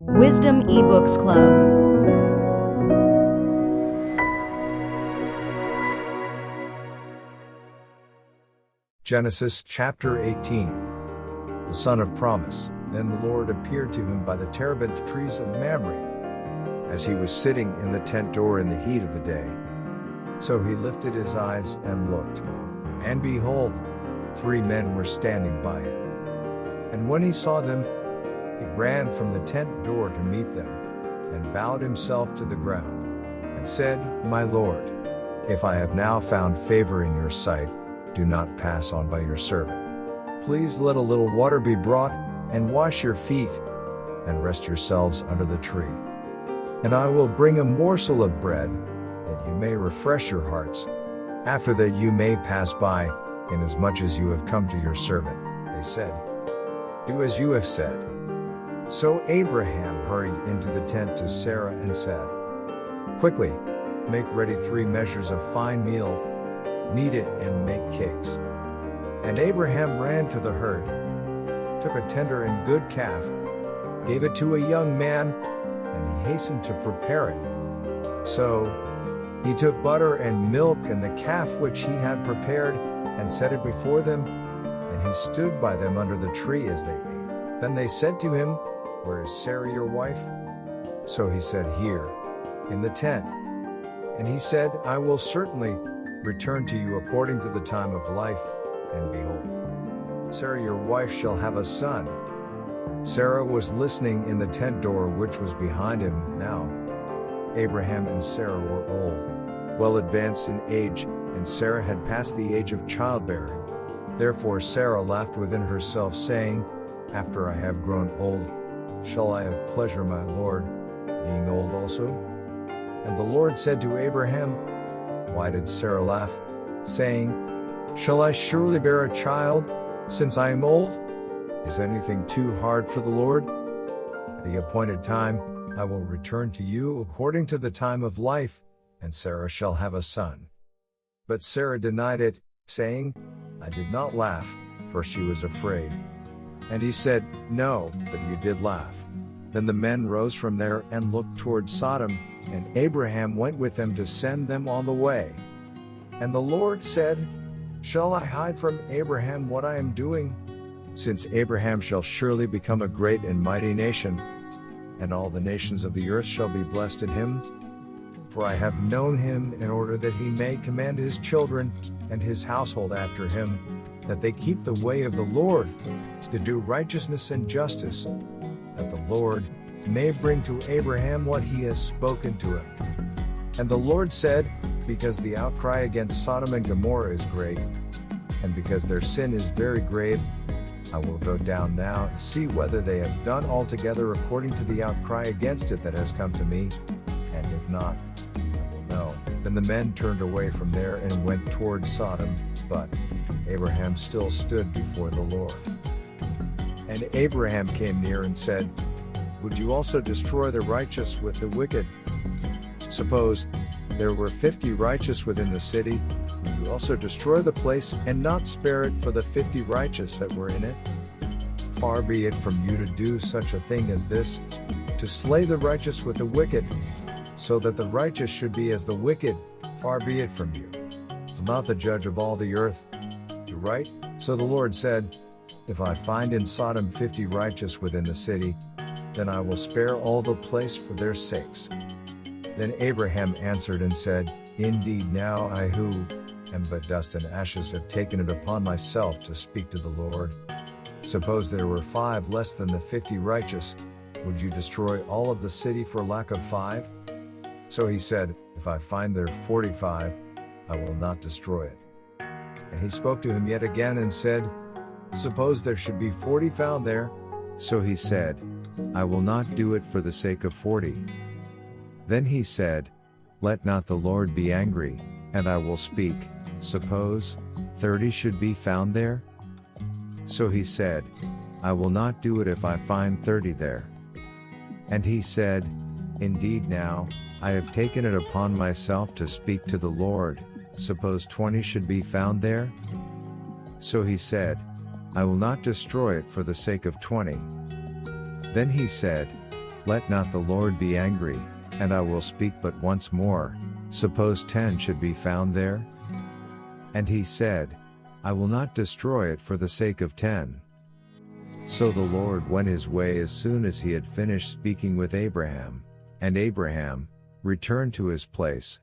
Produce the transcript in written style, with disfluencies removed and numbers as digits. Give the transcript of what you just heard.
Wisdom eBooks Club. Genesis chapter 18. The son of promise. Then the Lord appeared to him by the terebinth trees of Mamre, as he was sitting in the tent door in the heat of the day. So he lifted his eyes and looked, and behold, 3 men were standing by him. And when he saw them, he ran from the tent door to meet them, and bowed himself to the ground, and said, My Lord, if I have now found favor in your sight, do not pass on by your servant. Please let a little water be brought, and wash your feet, and rest yourselves under the tree. And I will bring a morsel of bread, that you may refresh your hearts. After that you may pass by, inasmuch as you have come to your servant. They said, Do as you have said. So Abraham hurried into the tent to Sarah and said, Quickly, make ready 3 measures of fine meal, knead it and make cakes. And Abraham ran to the herd, took a tender and good calf, gave it to a young man, and he hastened to prepare it. So he took butter and milk and the calf which he had prepared, and set it before them, and he stood by them under the tree as they ate. Then they said to him, Where is Sarah your wife? So he said, Here, in the tent. And he said, I will certainly return to you according to the time of life, and behold, Sarah your wife shall have a son. Sarah was listening in the tent door which was behind him. Now Abraham and Sarah were old, well advanced in age, and Sarah had passed the age of childbearing. Therefore Sarah laughed within herself, saying, After I have grown old, shall I have pleasure, my Lord, being old also? And the Lord said to Abraham, Why did Sarah laugh, saying, Shall I surely bear a child, since I am old? Is anything too hard for the Lord? At the appointed time, I will return to you according to the time of life, and Sarah shall have a son. But Sarah denied it, saying, I did not laugh, for she was afraid. And he said, No, but you did laugh. Then the men rose from there and looked toward Sodom, and Abraham went with them to send them on the way. And the Lord said, Shall I hide from Abraham what I am doing? Since Abraham shall surely become a great and mighty nation, and all the nations of the earth shall be blessed in him. For I have known him in order that he may command his children and his household after him, that they keep the way of the Lord, to do righteousness and justice, that the Lord may bring to Abraham what he has spoken to him. And the Lord said, Because the outcry against Sodom and Gomorrah is great, and because their sin is very grave, I will go down now and see whether they have done altogether according to the outcry against it that has come to me, and if not, I will know. Then the men turned away from there and went toward Sodom, but Abraham still stood before the Lord. And Abraham came near and said, Would you also destroy the righteous with the wicked? Suppose there were 50 righteous within the city, would you also destroy the place and not spare it for the 50 righteous that were in it? Far be it from you to do such a thing as this, to slay the righteous with the wicked, so that the righteous should be as the wicked. Far be it from you. I'm not the judge of all the earth. Do right? So the Lord said, If I find in Sodom 50 righteous within the city, then I will spare all the place for their sakes. Then Abraham answered and said, Indeed now I who am but dust and ashes have taken it upon myself to speak to the Lord. Suppose there were 5 less than the 50 righteous, would you destroy all of the city for lack of 5? So he said, If I find there 45, I will not destroy it. And he spoke to him yet again and said, Suppose there should be 40 found there. So he said, I will not do it for the sake of 40. Then he said, Let not the Lord be angry, and I will speak. Suppose 30 should be found there? So he said, I will not do it if I find 30 there. And he said, Indeed now, I have taken it upon myself to speak to the Lord. Suppose 20 should be found there? So he said, I will not destroy it for the sake of 20. Then he said, Let not the Lord be angry, and I will speak but once more, suppose 10 should be found there? And he said, I will not destroy it for the sake of 10. So the Lord went his way as soon as he had finished speaking with Abraham, and Abraham returned to his place,